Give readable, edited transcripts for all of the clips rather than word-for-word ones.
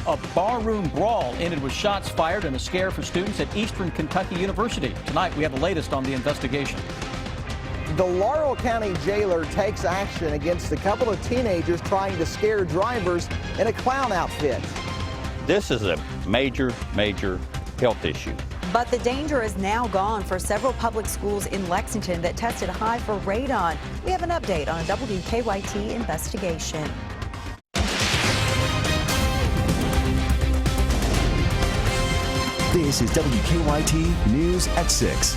A barroom brawl ended with shots fired and a scare for students at Eastern Kentucky University. Tonight, we have the latest on the investigation. The Laurel County jailer takes action against a couple of teenagers trying to scare drivers in a clown outfit. This is a major health issue. But the danger is now gone for several public schools in Lexington that tested high for radon. We have an update on a WKYT investigation. This is WKYT News at 6.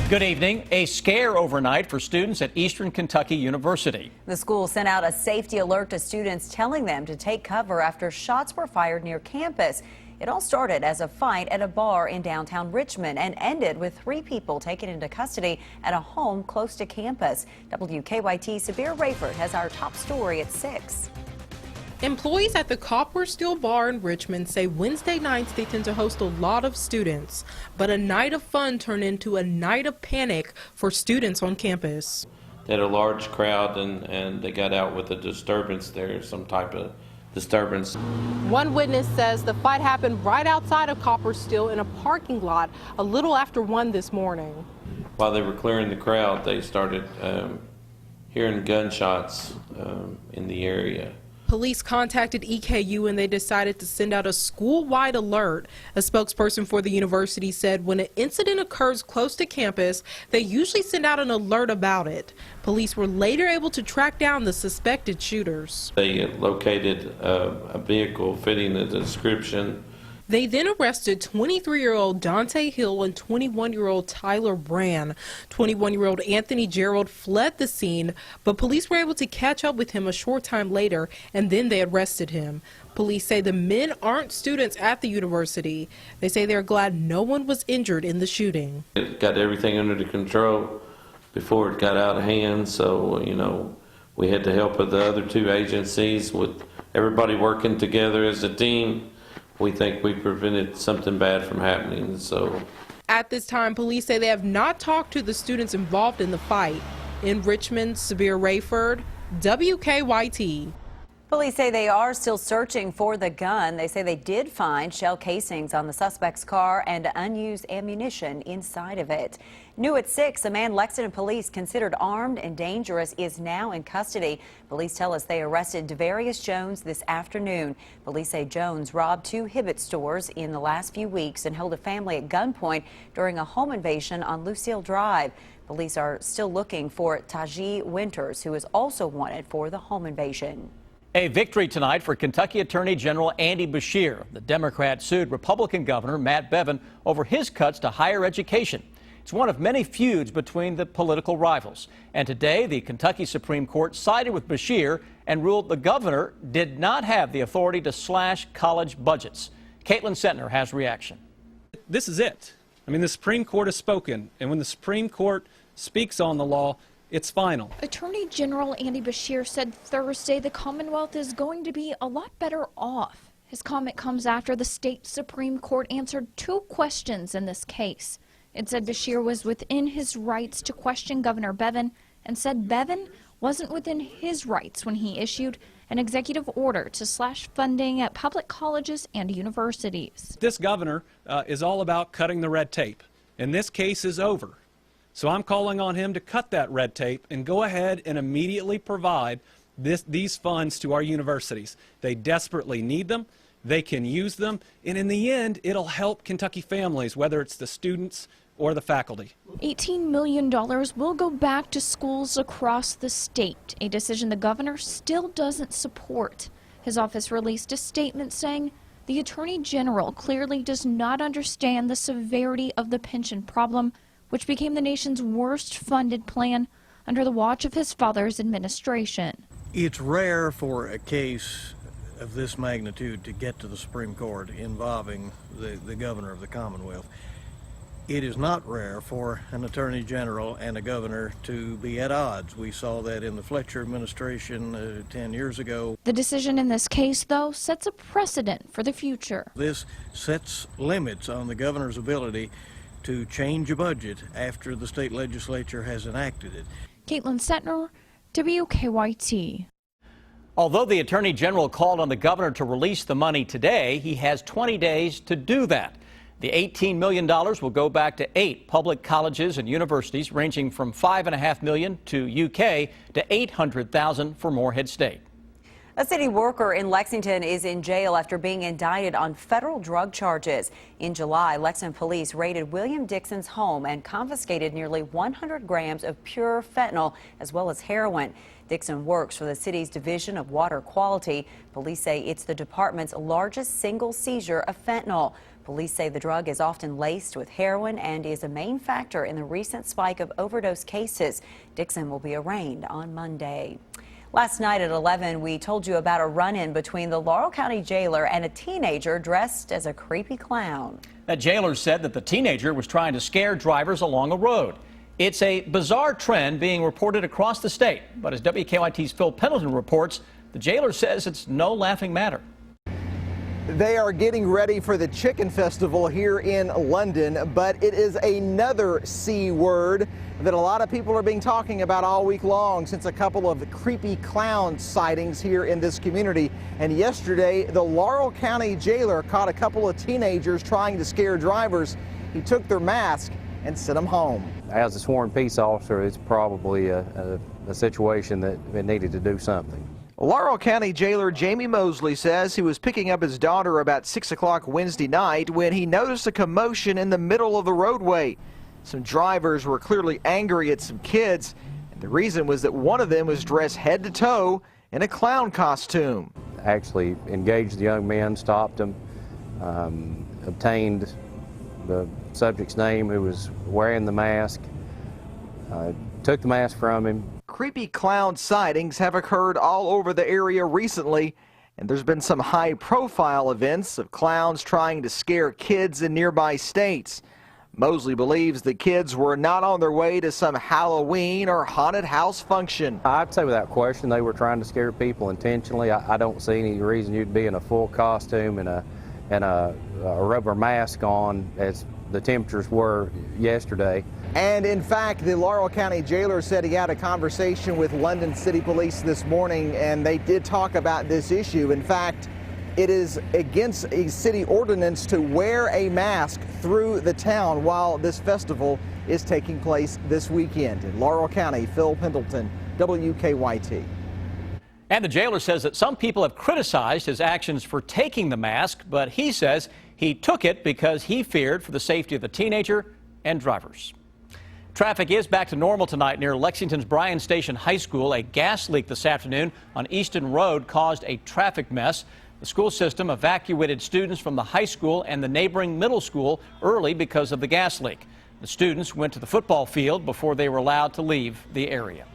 Good evening. A scare overnight for students at Eastern Kentucky University. The school sent out a safety alert to students telling them to take cover after shots were fired near campus. It all started as a fight at a bar in downtown Richmond and ended with 3 people taken into custody at a home close to campus. WKYT Sabir Rayford has our top story at 6. Employees at the Copper Steel Bar in Richmond say Wednesday nights they tend to host a lot of students, but a night of fun turned into a night of panic for students on campus. They had a large crowd and they got out with a disturbance there, some type of disturbance. One witness says the fight happened right outside of Copper Steel in a parking lot a little after 1 this morning. While they were clearing the crowd, they started hearing gunshots in the area. Police contacted EKU and they decided to send out a school-wide alert. A spokesperson for the university said when an incident occurs close to campus, they usually send out an alert about it. Police were later able to track down the suspected shooters. They located a vehicle fitting the description. They then arrested 23-year-old Dante Hill and 21-year-old Tyler Brand. 21-year-old Anthony Gerald fled the scene, but police were able to catch up with him a short time later, and then they arrested him. Police say the men aren't students at the university. They say they're glad no one was injured in the shooting. It got everything under the control before it got out of hand, so, you know, we had the help of the other 2 agencies with everybody working together as a team. We think we prevented something bad from happening. So, at this time, police say they have not talked to the students involved in the fight. In Richmond, Sabir Rayford, WKYT. Police say they are still searching for the gun. They say they did find shell casings on the suspect's car and unused ammunition inside of it. New at 6, a man Lexington police considered armed and dangerous is now in custody. Police tell us they arrested Devarius Jones this afternoon. Police say Jones robbed 2 Hibbett stores in the last few weeks and held a family at gunpoint during a home invasion on Lucille Drive. Police are still looking for Taji Winters, who is also wanted for the home invasion. A victory tonight for Kentucky Attorney General Andy Beshear. The Democrat sued Republican Governor Matt Bevin over his cuts to higher education. It's one of many feuds between the political rivals. And today, the Kentucky Supreme Court sided with Beshear and ruled the governor did not have the authority to slash college budgets. Caitlin Sentner has reaction. This is it. I mean, the Supreme Court has spoken, and when the Supreme Court speaks on the law, it's final. Attorney General Andy Beshear said Thursday the Commonwealth is going to be a lot better off. His comment comes after the state Supreme Court answered 2 questions in this case. It said Beshear was within his rights to question Governor Bevin and said Bevin wasn't within his rights when he issued an executive order to slash funding at public colleges and universities. This governor is all about cutting the red tape, and this case is over. So I'm calling on him to cut that red tape and go ahead and immediately provide these funds to our universities. They desperately need them. They can use them. And in the end, it'll help Kentucky families, whether it's the students or the faculty. $18 million will go back to schools across the state, a decision the governor still doesn't support. His office released a statement saying the Attorney General clearly does not understand the severity of the pension problem, which became the nation's worst funded plan under the watch of his father's administration. It's rare for a case of this magnitude to get to the Supreme Court involving the governor of the Commonwealth. It is not rare for an attorney general and a governor to be at odds. We saw that in the Fletcher administration 10 years ago. The decision in this case, though, sets a precedent for the future. This sets limits on the governor's ability to change a budget after the state legislature has enacted it. Caitlin Sentner, WKYT. Although the Attorney General called on the governor to release the money today, he has 20 days to do that. The $18 million will go back to 8 public colleges and universities, ranging from $5.5 million to UK to $800,000 for Morehead State. A city worker in Lexington is in jail after being indicted on federal drug charges. In July, Lexington police raided William Dixon's home and confiscated nearly 100 grams of pure fentanyl as well as heroin. Dixon works for the city's Division of Water Quality. Police say it's the department's largest single seizure of fentanyl. Police say the drug is often laced with heroin and is a main factor in the recent spike of overdose cases. Dixon will be arraigned on Monday. Last night at 11, we told you about a run-in between the Laurel County jailer and a teenager dressed as a creepy clown. That jailer said that the teenager was trying to scare drivers along a road. It's a bizarre trend being reported across the state, but as WKYT's Phil Pendleton reports, the jailer says it's no laughing matter. They are getting ready for the Chicken Festival here in London, but it is another C word that a lot of people are being talking about all week long since a couple of creepy clown sightings here in this community. And yesterday, the Laurel County jailer caught a couple of teenagers trying to scare drivers. He took their mask and sent them home. As a sworn peace officer, it's probably a situation that it needed to do something. Laurel County jailer Jamie Mosley says he was picking up his daughter about 6 o'clock Wednesday night when he noticed a commotion in the middle of the roadway. Some drivers were clearly angry at some kids, and the reason was that one of them was dressed head to toe in a clown costume. Actually engaged the young men, stopped them, obtained the subject's name who was wearing the mask, took the mask from him. Creepy clown sightings have occurred all over the area recently, and there's been some high-profile events of clowns trying to scare kids in nearby states. Mosley believes the kids were not on their way to some Halloween or haunted house function. I'd say without question they were trying to scare people intentionally. I don't see any reason you'd be in a full costume and a rubber mask on as the temperatures were yesterday. And in fact, the Laurel County jailer said he had a conversation with London City Police this morning, and they did talk about this issue. In fact, it is against a city ordinance to wear a mask through the town while this festival is taking place this weekend. In Laurel County, Phil Pendleton, WKYT. And the jailer says that some people have criticized his actions for taking the mask, but he says he took it because he feared for the safety of the teenager and drivers. Traffic is back to normal tonight near Lexington's Bryan Station High School. A gas leak this afternoon on Easton Road caused a traffic mess. The school system evacuated students from the high school and the neighboring middle school early because of the gas leak. The students went to the football field before they were allowed to leave the area.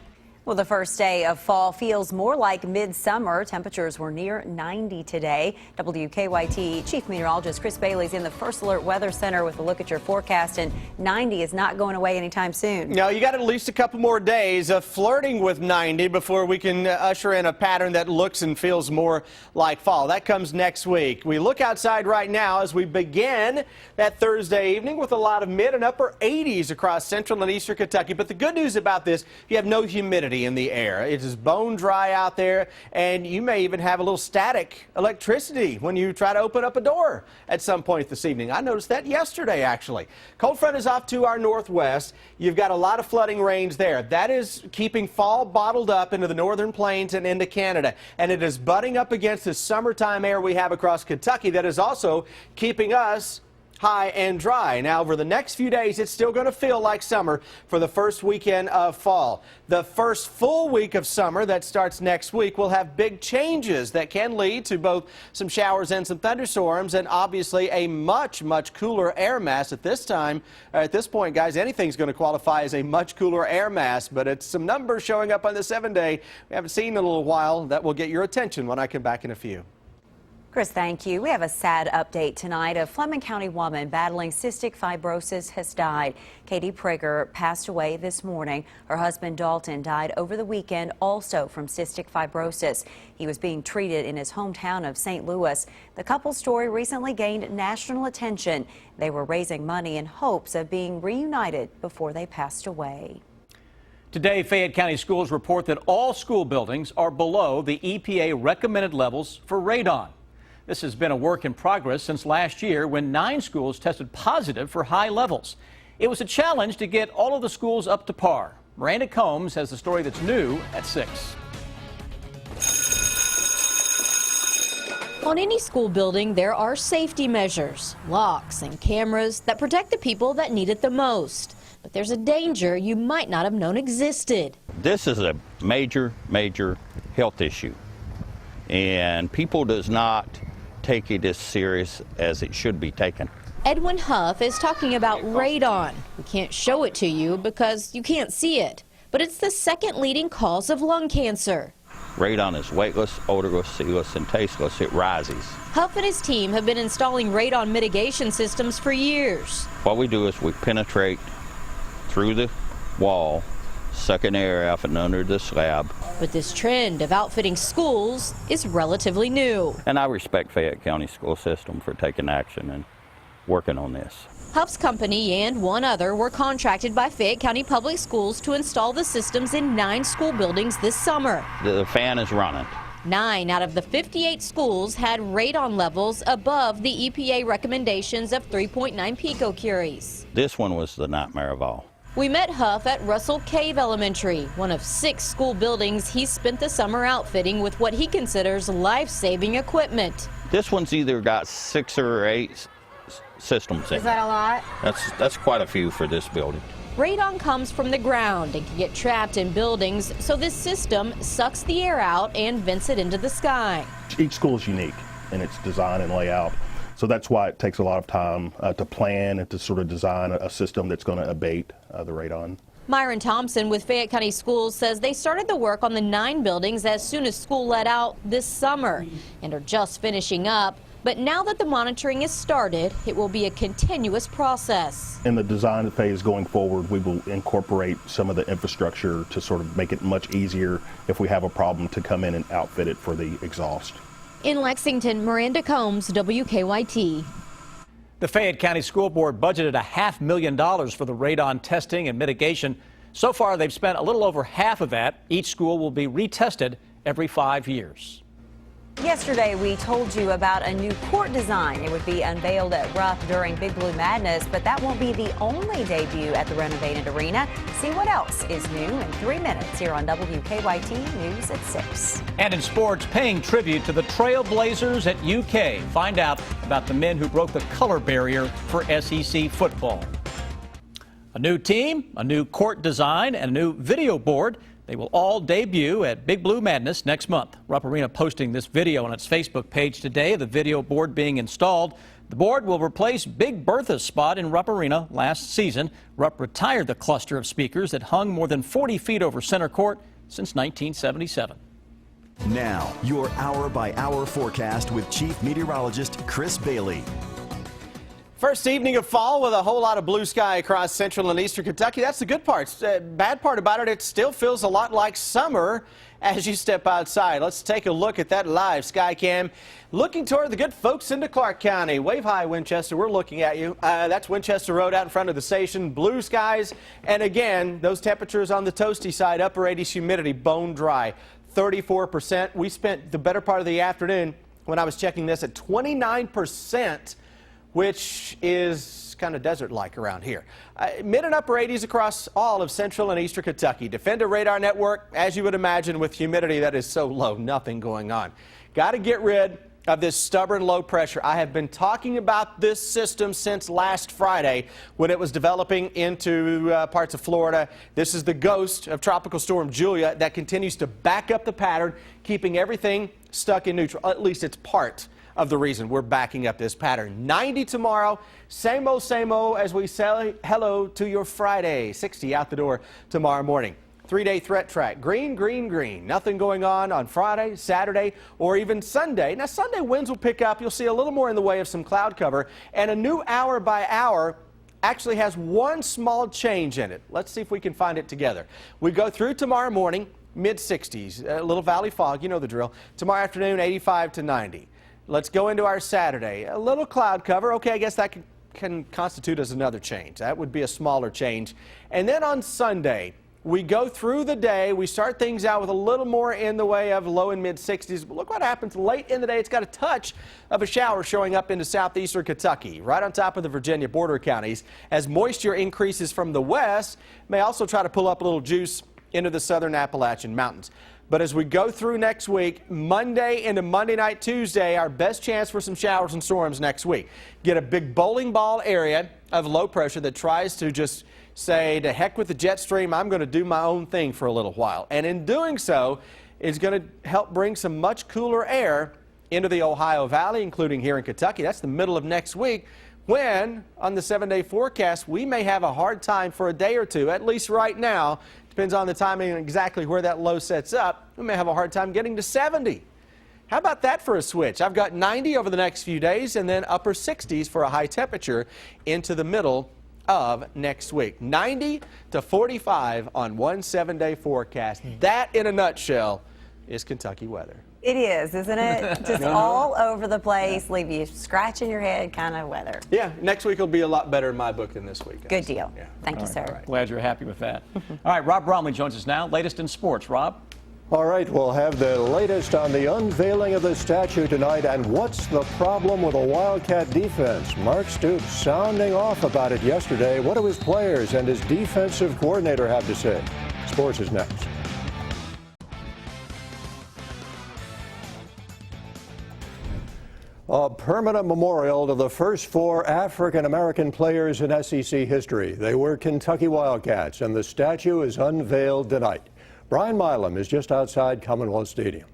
Well, the first day of fall feels more like midsummer. Temperatures were near 90 today. WKYT Chief Meteorologist Chris Bailey's in the First Alert Weather Center with a look at your forecast, and 90 is not going away anytime soon. No, you got at least a couple more days of flirting with 90 before we can usher in a pattern that looks and feels more like fall. That comes next week. We look outside right now as we begin that Thursday evening with a lot of mid and upper 80s across central and eastern Kentucky. But the good news about this, you have no humidity in the air. It is bone dry out there, and you may even have a little static electricity when you try to open up a door at some point this evening. I noticed that yesterday, actually. Cold front is off to our northwest. You've got a lot of flooding rains there. That is keeping fall bottled up into the northern plains and into Canada, and it is butting up against the summertime air we have across Kentucky that is also keeping us high and dry. Now, over the next few days, it's still going to feel like summer for the first weekend of fall. The first full week of summer that starts next week will have big changes that can lead to both some showers and some thunderstorms, and obviously a much cooler air mass at this time. At this point, guys, anything's going to qualify as a much cooler air mass, but it's some numbers showing up on the 7-day we haven't seen in a little while that will get your attention when I come back in a few. Chris, thank you. We have a sad update tonight. A Fleming County woman battling cystic fibrosis has died. Katie Prager passed away this morning. Her husband Dalton died over the weekend also from cystic fibrosis. He was being treated in his hometown of St. Louis. The couple's story recently gained national attention. They were raising money in hopes of being reunited before they passed away. Today, Fayette County schools report that all school buildings are below the EPA recommended levels for radon. This has been a work in progress since last year when 9 schools tested positive for high levels. It was a challenge to get all of the schools up to par. Miranda Combs has the story that's new at 6. On any school building, there are safety measures, locks and cameras that protect the people that need it the most. But there's a danger you might not have known existed. This is a major, major health issue, and people does not take it as serious as it should be taken. Edwin Huff is talking about radon. We can't show it to you because you can't see it, but it's the second leading cause of lung cancer. Radon is weightless, odorless, sealess, and tasteless. It rises. Huff and his team have been installing radon mitigation systems for years. What we do is we penetrate through the wall, sucking air out and under the slab. But this trend of outfitting schools is relatively new. And I respect Fayette County school system for taking action and working on this. Huff's company and one other were contracted by Fayette County Public Schools to install the systems in 9 school buildings this summer. The fan is running. 9 out of the 58 schools had radon levels above the EPA recommendations of 3.9 picocuries. This one was the nightmare of all. We met Huff at Russell Cave Elementary, one of 6 school buildings he's spent the summer outfitting with what he considers life-saving equipment. This one's either got 6 or 8 systems in it. Is that a lot? That's quite a few for this building. Radon comes from the ground and can get trapped in buildings, so this system sucks the air out and vents it into the sky. Each school is unique in its design and layout, so that's why it takes a lot of time to plan and to sort of design a system that's going to abate the radon. Myron Thompson with Fayette County Schools says they started the work on the 9 buildings as soon as school let out this summer and are just finishing up. But now that the monitoring is started, it will be a continuous process. In the design phase going forward, we will incorporate some of the infrastructure to sort of make it much easier if we have a problem to come in and outfit it for the exhaust. In Lexington, Miranda Combs, WKYT. The Fayette County School Board budgeted $500,000 for the radon testing and mitigation. So far, they've spent a little over half of that. Each school will be retested every 5 years. Yesterday, we told you about a new court design. It would be unveiled at Rupp during Big Blue Madness, but that won't be the only debut at the renovated arena. See what else is new in 3 minutes here on WKYT News at 6. And in sports, paying tribute to the Trailblazers at UK. Find out about the men who broke the color barrier for SEC football. A new team, a new court design, and a new video board. They will all debut at Big Blue Madness next month. Rupp Arena posting this video on its Facebook page today, the video board being installed. The board will replace Big Bertha's spot in Rupp Arena last season. Rupp retired the cluster of speakers that hung more than 40 feet over center court since 1977. Now, your hour-by-hour forecast with Chief Meteorologist Chris Bailey. First evening of fall with a whole lot of blue sky across central and eastern Kentucky. That's the good part. Bad part about it, it still feels a lot like summer as you step outside. Let's take a look at that live sky cam. Looking toward the good folks into Clark County. Wave high, Winchester. We're looking at you. That's Winchester Road out in front of the station. Blue skies. And again, those temperatures on the toasty side, upper 80s humidity, bone dry, 34%. We spent the better part of the afternoon when I was checking this at 29%. Which is kind of desert-like around here. Mid and upper 80s across all of central and eastern Kentucky. Defender radar network, as you would imagine, with humidity that is so low, nothing going on. Got to get rid of this stubborn low pressure. I have been talking about this system since last Friday when it was developing into parts of Florida. This is the ghost of Tropical Storm Julia that continues to back up the pattern, keeping everything stuck in neutral. At least it's part of the reason we're backing up this pattern. 90 tomorrow, same old as we say hello to your Friday. 60 out the door tomorrow morning. 3-day threat track. Green, green, green. Nothing going on Friday, Saturday, or even Sunday. Now, Sunday winds will pick up. You'll see a little more in the way of some cloud cover. And a new hour by hour actually has one small change in it. Let's see if we can find it together. We go through tomorrow morning, mid-60s, a little valley fog. You know the drill. Tomorrow afternoon, 85 to 90. Let's go into our Saturday. A little cloud cover. Okay, I guess that can constitute as another change. That would be a smaller change. And then on Sunday, we go through the day. We start things out with a little more in the way of low and mid 60s. But look what happens late in the day. It's got a touch of a shower showing up into southeastern Kentucky, right on top of the Virginia border counties. As moisture increases from the west, may also try to pull up a little juice into the southern Appalachian Mountains. But as we go through next week, Monday into Monday night, Tuesday, our best chance for some showers and storms next week. Get a big bowling ball area of low pressure that tries to just say, to heck with the jet stream, I'm going to do my own thing for a little while. And in doing so, it's going to help bring some much cooler air into the Ohio Valley, including here in Kentucky. That's the middle of next week, when on the 7-day forecast, we may have a hard time for a day or two, at least right now. Depends on the timing and exactly where that low sets up. We may have a hard time getting to 70. How about that for a switch? I've got 90 over the next few days and then upper 60s for a high temperature into the middle of next week. 90 to 45 on one 7-day forecast. That, in a nutshell, is Kentucky weather. It is, isn't it? Just all over the place, leave you scratching your head kind of weather. Yeah, next week will be a lot better in my book than this week. Good deal. Yeah. Thank you, sir. Right. Glad you're happy with that. All right, Rob Bromley joins us now. Latest in sports. Rob? All right, we'll have the latest on the unveiling of the statue tonight and what's the problem with a Wildcat defense. Mark Stoops sounding off about it yesterday. What do his players and his defensive coordinator have to say? Sports is next. A permanent memorial to the first 4 African-American players in SEC history. They were Kentucky Wildcats, and the statue is unveiled tonight. Brian Milam is just outside Commonwealth Stadium.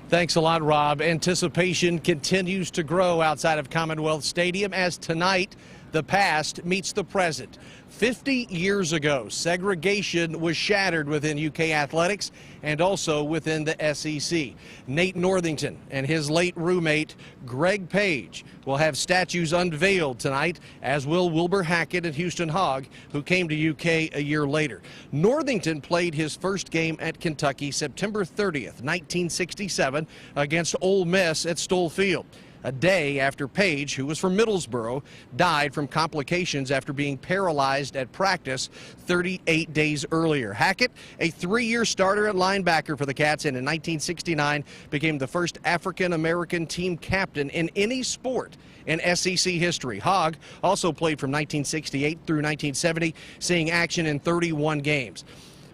Thanks a lot, Rob. Anticipation continues to grow outside of Commonwealth Stadium as tonight the past meets the present. 50 years ago, segregation was shattered within UK athletics and also within the SEC. Nate Northington and his late roommate, Greg Page, will have statues unveiled tonight, as will Wilbur Hackett and Houston Hogg, who came to UK a year later. Northington played his first game at Kentucky September 30th, 1967, against Ole Miss at Stoll Field, a day after Page, who was from Middlesboro, died from complications after being paralyzed at practice 38 days earlier. Hackett, a 3-year starter at linebacker for the Cats, and in 1969 became the first African-American team captain in any sport in SEC history. Hogg also played from 1968 through 1970, seeing action in 31 games.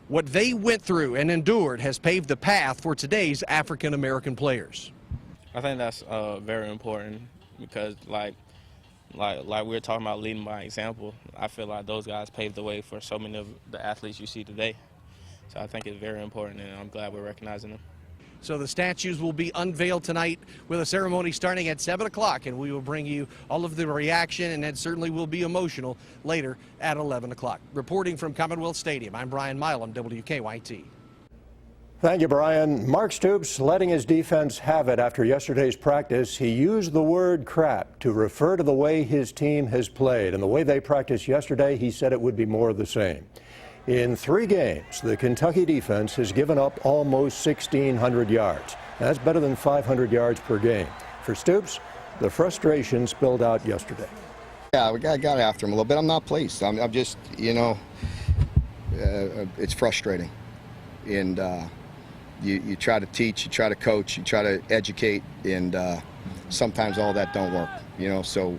What they went through and endured has paved the path for today's African-American players. I think that's very important because, like we were talking about leading by example, I feel like those guys paved the way for so many of the athletes you see today. So I think it's very important, and I'm glad we're recognizing them. So the statues will be unveiled tonight with a ceremony starting at 7 o'clock, and we will bring you all of the reaction, and it certainly will be emotional later at 11 o'clock. Reporting from Commonwealth Stadium, I'm Brian Milam, WKYT. Thank you, Brian. Mark Stoops letting his defense have it after yesterday's practice. He used the word crap to refer to the way his team has played. And the way they practiced yesterday, he said it would be more of the same. In 3 games, the Kentucky defense has given up almost 1,600 yards. That's better than 500 yards per game. For Stoops, the frustration spilled out yesterday. Yeah, I got after him a little bit. I'm not pleased. I'm just, it's frustrating. And you try to teach, you try to coach, you try to educate, and sometimes all that don't work. So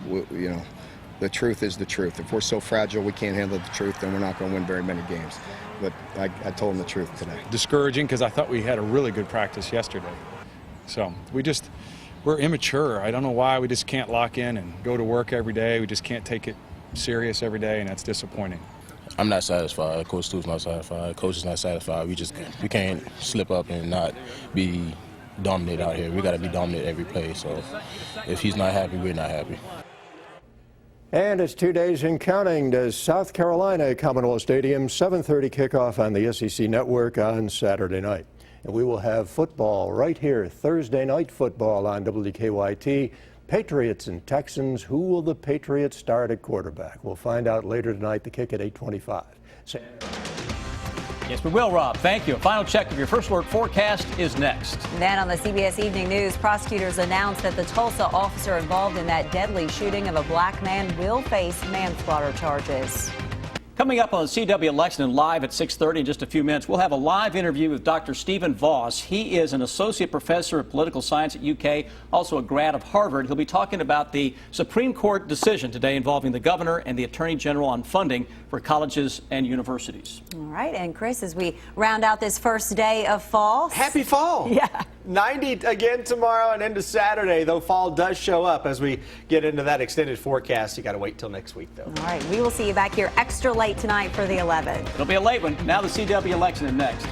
the truth is the truth. If we're so fragile we can't handle the truth, then we're not going to win very many games. But I told him the truth today. Discouraging because I thought we had a really good practice yesterday. So we're immature. I don't know why we just can't lock in and go to work every day. We just can't take it serious every day, and that's disappointing. I'm not satisfied. Coach Stoops not satisfied. Coach is not satisfied. We can't slip up and not be dominant out here. We got to be dominant every play. So if he's not happy, we're not happy. And it's 2 days and counting to South Carolina Commonwealth Stadium, 7:30 kickoff on the SEC Network on Saturday night. And we will have football right here, Thursday night football on WKYT. Patriots and Texans. Who will the Patriots start at quarterback? We'll find out later tonight. The kick at 8:25. Yes, we will, Rob. Thank you. A final check of your First Alert forecast is next. Then on the CBS Evening News, prosecutors announced that the Tulsa officer involved in that deadly shooting of a black man will face manslaughter charges. Coming up on the CW Election and live at 6:30 in just a few minutes, we'll have a live interview with Dr. Stephen Voss. He is an associate professor of political science at UK, also a grad of Harvard. He'll be talking about the Supreme Court decision today involving the governor and the attorney general on funding for colleges and universities. All right, and Chris, as we round out this first day of fall. Happy fall! Yeah. 90 again tomorrow and into Saturday, though fall does show up as we get into that extended forecast. You got to wait till next week, though. All right, we will see you back here extra late tonight for the 11th. It'll be a late one. Now the CW election is next.